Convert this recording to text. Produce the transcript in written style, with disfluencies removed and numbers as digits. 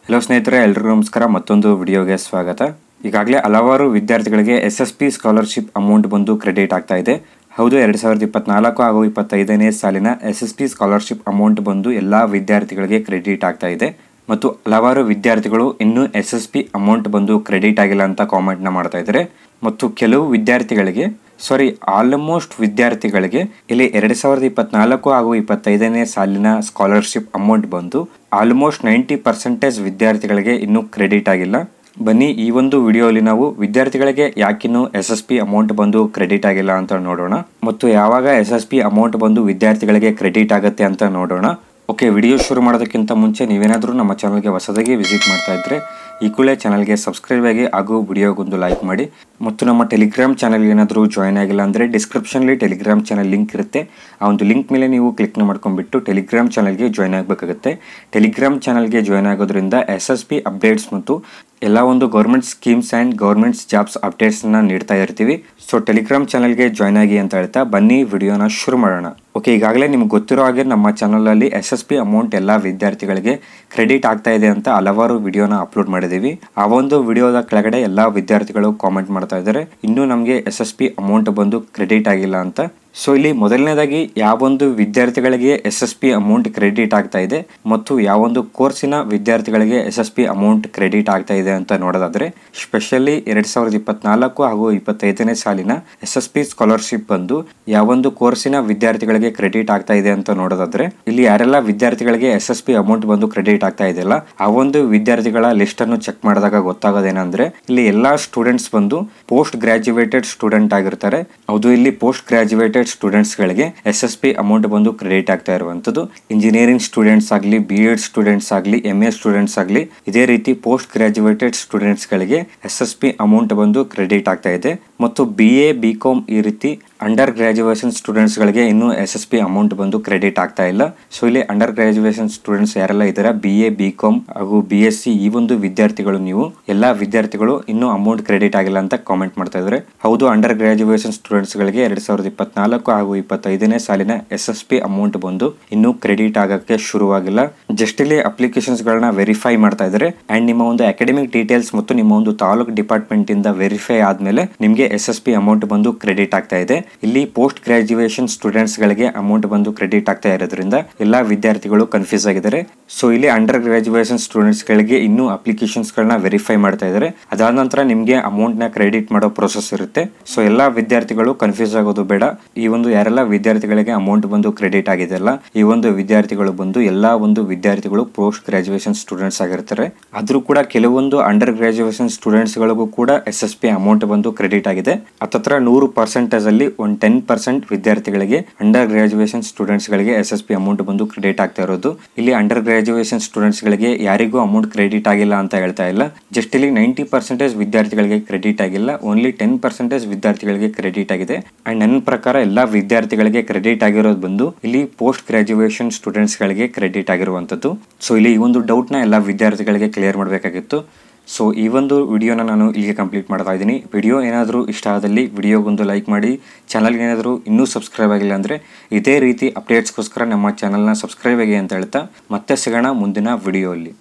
Hello ಸ್ನೇಹಿತರೆ, ಎಲ್ಲರಿಗೂ ನಮಸ್ಕಾರ. ಮತ್ತೊಂದು ವಿಡಿಯೋಗೆ ಸ್ವಾಗತ. ಈಗಾಗಲೇ ಹಲವಾರು ವಿದ್ಯಾರ್ಥಿಗಳಿಗೆ SSP ಸ್ಕಾಲರ್ಶಿಪ್ ಅಮೌಂಟ್ ಬಂದು ಕ್ರೆಡಿಟ್ ಆಗ್ತಾ ಇದೆ. ಹೌದು, 2024 ಹಾಗೂ 25ನೇ ಸಾಲಿನ SSP ಸ್ಕಾಲರ್ಶಿಪ್ ಅಮೌಂಟ್ ಬಂದು ಎಲ್ಲ ವಿದ್ಯಾರ್ಥಿಗಳಿಗೆ ಕ್ರೆಡಿಟ್ ಆಗ್ತಾ ಇದೆ. ಮತ್ತು ಹಲವಾರು ವಿದ್ಯಾರ್ಥಿಗಳು ಇನ್ನೂ SSP ಅಮೌಂಟ್ ಬಂದು ಕ್ರೆಡಿಟ್ ಆಗಿಲ್ಲ ಅಂತ ಕಾಮೆಂಟ್ನ ಮಾಡ್ತಾ ಇದ್ದಾರೆ. ಮತ್ತು ಕೆಲವು ವಿದ್ಯಾರ್ಥಿಗಳಿಗೆ ಆಲ್ಮೋಸ್ಟ್ ವಿದ್ಯಾರ್ಥಿಗಳಿಗೆ ಇಲ್ಲಿ 2024 ಹಾಗೂ 25ನೇ ಸಾಲಿನ ಸ್ಕಾಲರ್ಶಿಪ್ ಅಮೌಂಟ್ ಬಂದು ಆಲ್ಮೋಸ್ಟ್ 90% ವಿದ್ಯಾರ್ಥಿಗಳಿಗೆ ಇನ್ನೂ ಕ್ರೆಡಿಟ್ ಆಗಿಲ್ಲ. ಬನ್ನಿ ಈ ಒಂದು ವಿಡಿಯೋಲಿ ನಾವು ವಿದ್ಯಾರ್ಥಿಗಳಿಗೆ ಯಾಕಿನ್ನೂ SSP ಅಮೌಂಟ್ ಬಂದು ಕ್ರೆಡಿಟ್ ಆಗಿಲ್ಲ ಅಂತ ನೋಡೋಣ, ಮತ್ತು ಯಾವಾಗ SSP ಅಮೌಂಟ್ ಬಂದು ವಿದ್ಯಾರ್ಥಿಗಳಿಗೆ ಕ್ರೆಡಿಟ್ ಆಗುತ್ತೆ ಅಂತ ನೋಡೋಣ. ಓಕೆ, ವಿಡಿಯೋ ಶುರು ಮಾಡೋದಕ್ಕಿಂತ ಮುಂಚೆ ನೀವೇನಾದರೂ ನಮ್ಮ ಚಾನಲ್ಗೆ ಹೊಸದಾಗಿ ವಿಸಿಟ್ ಮಾಡ್ತಾ ಇದ್ರೆ ಈ ಕೂಡಲೇ ಚಾನಲ್ಗೆ ಸಬ್ಸ್ಕ್ರೈಬ್ ಆಗಿ ಹಾಗೂ ವಿಡಿಯೋಗೊಂದು ಲೈಕ್ ಮಾಡಿ. ಮತ್ತು ನಮ್ಮ ಟೆಲಿಗ್ರಾಮ್ ಚಾನಲ್ ಏನಾದರೂ ಜಾಯ್ನ್ ಆಗಿಲ್ಲ ಅಂದರೆ ಡಿಸ್ಕ್ರಿಪ್ಷನ್ಲಿ ಟೆಲಿಗ್ರಾಮ್ ಚಾನಲ್ ಲಿಂಕ್ ಇರುತ್ತೆ. ಆ ಒಂದು ಲಿಂಕ್ ಮೇಲೆ ನೀವು ಕ್ಲಿಕ್ನ ಮಾಡ್ಕೊಂಡ್ಬಿಟ್ಟು ಟೆಲಿಗ್ರಾಮ್ ಚಾನಲ್ಗೆ ಜಾಯ್ನ್ ಆಗಬೇಕಾಗುತ್ತೆ. ಟೆಲಿಗ್ರಾಮ್ ಚಾನಲ್ಗೆ ಜಾಯ್ನ್ ಆಗೋದ್ರಿಂದ SSP ಅಪ್ಡೇಟ್ಸ್ ಮತ್ತು ಎಲ್ಲ ಒಂದು government schemes and governments jobs ಅಪ್ಡೇಟ್ಸ್ನ ನೀಡ್ತಾ ಇರ್ತೀವಿ. ಸೊ ಟೆಲಿಗ್ರಾಮ್ ಚಾನಲ್ಗೆ ಜಾಯ್ನ್ ಆಗಿ ಅಂತ ಹೇಳ್ತಾ ಬನ್ನಿ ವಿಡಿಯೋನ ಶುರು ಮಾಡೋಣ. ಓಕೆ, ಈಗಾಗಲೇ ನಿಮ್ಗೆ ಗೊತ್ತಿರೋ ಹಾಗೆ ನಮ್ಮ ಚಾನಲಲ್ಲಿ SSP ಅಮೌಂಟ್ ಎಲ್ಲ ವಿದ್ಯಾರ್ಥಿಗಳಿಗೆ ಕ್ರೆಡಿಟ್ ಆಗ್ತಾ ಇದೆ ಅಂತ ಹಲವಾರು ವಿಡಿಯೋನ ಅಪ್ಲೋಡ್ ಮಾಡಿದ್ದೀವಿ. ಆ ಒಂದು ವಿಡಿಯೋದ ಕೆಳಗಡೆ ಎಲ್ಲ ವಿದ್ಯಾರ್ಥಿಗಳು ಕಾಮೆಂಟ್ ಮಾಡ್ತಾ ಇದ್ದಾರೆ, ಇನ್ನೂ ನಮಗೆ SSP ಅಮೌಂಟ್ ಬಂದು ಕ್ರೆಡಿಟ್ ಆಗಿಲ್ಲ ಅಂತ. ಸೊ ಇಲ್ಲಿ ಮೊದಲನೇದಾಗಿ ಯಾವೊಂದು ವಿದ್ಯಾರ್ಥಿಗಳಿಗೆ SSP ಅಮೌಂಟ್ ಕ್ರೆಡಿಟ್ ಆಗ್ತಾ ಇದೆ ಮತ್ತು ಯಾವೊಂದು ಕೋರ್ಸಿನ ವಿದ್ಯಾರ್ಥಿಗಳಿಗೆ SSP ಅಮೌಂಟ್ ಕ್ರೆಡಿಟ್ ಆಗ್ತಾ ಇದೆ ಅಂತ ನೋಡೋದಾದ್ರೆ, ಸ್ಪೆಷಲಿ 2024 ಹಾಗೂ 25ನೇ ಸಾಲಿನ SSP ಸ್ಕಾಲರ್ಶಿಪ್ ಬಂದು ಯಾವೊಂದು ಕೋರ್ಸಿನ ವಿದ್ಯಾರ್ಥಿಗಳಿಗೆ ಕ್ರೆಡಿಟ್ ಆಗ್ತಾ ಇದೆ ಅಂತ ನೋಡೋದಾದ್ರೆ, ಇಲ್ಲಿ ಯಾರೆಲ್ಲ ವಿದ್ಯಾರ್ಥಿಗಳಿಗೆ SSP ಅಮೌಂಟ್ ಬಂದು ಕ್ರೆಡಿಟ್ ಆಗ್ತಾ ಇದೆಯಲ್ಲ ಆ ಒಂದು ವಿದ್ಯಾರ್ಥಿಗಳ ಲಿಸ್ಟ್ ಅನ್ನು ಚೆಕ್ ಮಾಡಿದಾಗ ಗೊತ್ತಾಗೋದೇನಂದ್ರೆ, ಇಲ್ಲಿ ಎಲ್ಲಾ ಸ್ಟೂಡೆಂಟ್ಸ್ ಬಂದು ಪೋಸ್ಟ್ ಗ್ರಾಜುಯೇಟೆಡ್ ಸ್ಟೂಡೆಂಟ್ ಆಗಿರ್ತಾರೆ. ಹೌದು, ಇಲ್ಲಿ ಪೋಸ್ಟ್ ಗ್ರಾಜುಯೇಟೆಡ್ ಸ್ಟೂಡೆಂಟ್ಸ್ ಗಳಿಗೆ SSP ಅಮೌಂಟ್ ಬಂದು ಕ್ರೆಡಿಟ್ ಆಗ್ತಾ ಇರುವಂತದ್ದು. ಇಂಜಿನಿಯರಿಂಗ್ ಸ್ಟೂಡೆಂಟ್ಸ್ ಆಗಲಿ, BEd ಸ್ಟೂಡೆಂಟ್ಸ್ ಆಗಲಿ, MA ಸ್ಟೂಡೆಂಟ್ಸ್ ಆಗಲಿ, ಇದೇ ರೀತಿ ಪೋಸ್ಟ್ ಗ್ರಾಜುಯೇಟೆಡ್ ಸ್ಟೂಡೆಂಟ್ಸ್ ಗಳಿಗೆ SSP ಅಮೌಂಟ್ ಬಂದು ಕ್ರೆಡಿಟ್ ಆಗ್ತಾ ಇದೆ. ಮತ್ತು BA BCom ಈ ರೀತಿ ಅಂಡರ್ ಗ್ರಾಜುಯೇಷನ್ ಸ್ಟೂಡೆಂಟ್ಸ್ ಗಳಿಗೆ ಇನ್ನೂ SSP ಅಮೌಂಟ್ ಬಂದು ಕ್ರೆಡಿಟ್ ಆಗ್ತಾ ಇಲ್ಲ. ಸೊ ಇಲ್ಲಿ ಅಂಡರ್ ಗ್ರಾಜುಯೇಷನ್ ಸ್ಟೂಡೆಂಟ್ಸ್ ಯಾರೆಲ್ಲ ಇದ್ದಾರೆ, BA BCom ಹಾಗೂ BSc ಈ ಒಂದು ವಿದ್ಯಾರ್ಥಿಗಳು, ನೀವು ಎಲ್ಲಾ ವಿದ್ಯಾರ್ಥಿಗಳು ಇನ್ನೂ ಅಮೌಂಟ್ ಕ್ರೆಡಿಟ್ ಆಗಿಲ್ಲ ಅಂತ ಕಾಮೆಂಟ್ ಮಾಡ್ತಾ ಇದ್ದಾರೆ. ಹೌದು, ಅಂಡರ್ ಗ್ರಾಜುಯೇಷನ್ ಸ್ಟೂಡೆಂಟ್ಸ್ ಗಳಿಗೆ 2024 ಹಾಗೂ 25ನೇ ಸಾಲಿನ SSP ಅಮೌಂಟ್ ಬಂದು ಇನ್ನೂ ಕ್ರೆಡಿಟ್ ಆಗಕ್ಕೆ ಶುರುವಾಗಿಲ್ಲ. ಜಸ್ಟ್ ಇಲ್ಲಿ ಅಪ್ಲಿಕೇಶನ್ಸ್ ಗಳನ್ನ ವೆರಿಫೈ ಮಾಡ್ತಾ ಇದ್ದಾರೆ ಅಂಡ್ ನಿಮ್ಮ ಒಂದು ಅಕಾಡೆಮಿಕ್ ಡೀಟೇಲ್ಸ್ ಮತ್ತು ನಿಮ್ಮ ಒಂದು ತಾಲೂಕ್ ಡಿಪಾರ್ಟ್ಮೆಂಟ್ ಇಂದ ವೆರಿಫೈ ಆದ್ಮೇಲೆ ನಿಮ್ಗೆ SSP ಅಮೌಂಟ್ ಬಂದು ಕ್ರೆಡಿಟ್ ಆಗ್ತಾ ಇದೆ. ಇಲ್ಲಿ ಪೋಸ್ಟ್ ಗ್ರಾಜುಯೇಷನ್ ಸ್ಟೂಡೆಂಟ್ಸ್ ಗಳಿಗೆ ಅಮೌಂಟ್ ಬಂದು ಕ್ರೆಡಿಟ್ ಆಗ್ತಾ ಇರೋದ್ರಿಂದ ಎಲ್ಲಾ ವಿದ್ಯಾರ್ಥಿಗಳು ಕನ್ಫ್ಯೂಸ್ ಆಗಿದ್ದಾರೆ. ಸೊ ಇಲ್ಲಿ ಅಂಡರ್ ಗ್ರಾಜುಯೇಷನ್ ಸ್ಟೂಡೆಂಟ್ಸ್ ಗಳಿಗೆ ಇನ್ನೂ ಅಪ್ಲಿಕೇಶನ್ಸ್ ಗಳನ್ನ ವೆರಿಫೈ ಮಾಡ್ತಾ ಇದ್ದಾರೆ. ಅದಾದ ನಂತರ ನಿಮ್ಗೆ ಅಮೌಂಟ್ ನ ಕ್ರೆಡಿಟ್ ಮಾಡೋ ಪ್ರೊಸೆಸ್ ಇರುತ್ತೆ. ಸೊ ಎಲ್ಲಾ ವಿದ್ಯಾರ್ಥಿಗಳು ಕನ್ಫ್ಯೂಸ್ ಆಗೋದು ಬೇಡ. ಈ ಒಂದು ಯಾರೆಲ್ಲ ವಿದ್ಯಾರ್ಥಿಗಳಿಗೆ ಅಮೌಂಟ್ ಬಂದು ಕ್ರೆಡಿಟ್ ಆಗಿದೆಯಲ್ಲ ಈ ಒಂದು ವಿದ್ಯಾರ್ಥಿಗಳು ಬಂದು ಎಲ್ಲಾ ಒಂದು ವಿದ್ಯಾರ್ಥಿಗಳು ಪೋಸ್ಟ್ ಗ್ರಾಜುಯೇಷನ್ ಸ್ಟೂಡೆಂಟ್ಸ್ ಆಗಿರ್ತಾರೆ. ಆದ್ರೂ ಕೂಡ ಕೆಲವೊಂದು ಅಂಡರ್ ಗ್ರಾಜುಯೇಷನ್ ಸ್ಟೂಡೆಂಟ್ಸ್ ಗಳಿಗೂ ಕೂಡ SSP ಅಮೌಂಟ್ ಬಂದು ಕ್ರೆಡಿಟ್ ಆಗಿದೆ. ಹತ್ತತ್ರ 100% ಅಲ್ಲಿ 10% ವಿದ್ಯಾರ್ಥಿಗಳಿಗೆ ಅಂಡರ್ ಗ್ರಾಜುಯೇಷನ್ ಸ್ಟೂಡೆಂಟ್ಸ್ ಗಳಿಗೆ SSP ಅಮೌಂಟ್ ಬಂದು ಕ್ರೆಡಿಟ್ ಆಗ್ತಾ ಇರೋದು. ಇಲ್ಲಿ ಅಂಡರ್ ಗ್ರಾಜುಯೇಷನ್ ಸ್ಟೂಡೆಂಟ್ಸ್ ಗಳಿಗೆ ಯಾರಿಗೂ ಅಮೌಂಟ್ ಕ್ರೆಡಿಟ್ ಆಗಿಲ್ಲ ಅಂತ ಹೇಳ್ತಾ ಇಲ್ಲ. ಜಸ್ಟ್ ಇಲ್ಲಿ 90% ವಿದ್ಯಾರ್ಥಿಗಳಿಗೆ ಕ್ರೆಡಿಟ್ ಆಗಿಲ್ಲ, ಓನ್ಲಿ 10% ವಿದ್ಯಾರ್ಥಿಗಳಿಗೆ ಕ್ರೆಡಿಟ್ ಆಗಿದೆ. ಅಂಡ್ ನನ್ನ ಪ್ರಕಾರ ಎಲ್ಲಾ ವಿದ್ಯಾರ್ಥಿಗಳಿಗೆ ಕ್ರೆಡಿಟ್ ಆಗಿರೋದು ಬಂದು ಇಲ್ಲಿ ಪೋಸ್ಟ್ ಗ್ರಾಜುಯೇಷನ್ ಸ್ಟೂಡೆಂಟ್ಸ್ ಗಳಿಗೆ ಕ್ರೆಡಿಟ್ ಆಗಿರುವಂತದ್ದು. ಸೊ ಇಲ್ಲಿ ಈ ಒಂದು ಡೌಟ್ ನ ಎಲ್ಲಾ ವಿದ್ಯಾರ್ಥಿಗಳಿಗೆ ಕ್ಲಿಯರ್ ಮಾಡಬೇಕಾಗಿತ್ತು. ಸೊ ಈ ಒಂದು ವಿಡಿಯೋನ ನಾನು ಇಲ್ಲಿಗೆ ಕಂಪ್ಲೀಟ್ ಮಾಡ್ತಾ ಇದ್ದೀನಿ. ವಿಡಿಯೋ ಏನಾದರೂ ಇಷ್ಟ ಆದಲ್ಲಿ ವಿಡಿಯೋಗೊಂದು ಲೈಕ್ ಮಾಡಿ. ಚಾನಲ್ಗೆ ಏನಾದರೂ ಇನ್ನೂ ಸಬ್ಸ್ಕ್ರೈಬ್ ಆಗಿಲ್ಲ ಅಂದರೆ ಇದೇ ರೀತಿ ಅಪ್ಡೇಟ್ಸ್ಗೋಸ್ಕರ ನಮ್ಮ ಚಾನಲ್ನ ಸಬ್ಸ್ಕ್ರೈಬ್ ಆಗಿ ಅಂತ ಹೇಳ್ತಾ ಮತ್ತೆ ಸಿಗೋಣ ಮುಂದಿನ ವಿಡಿಯೋ ಅಲ್ಲಿ.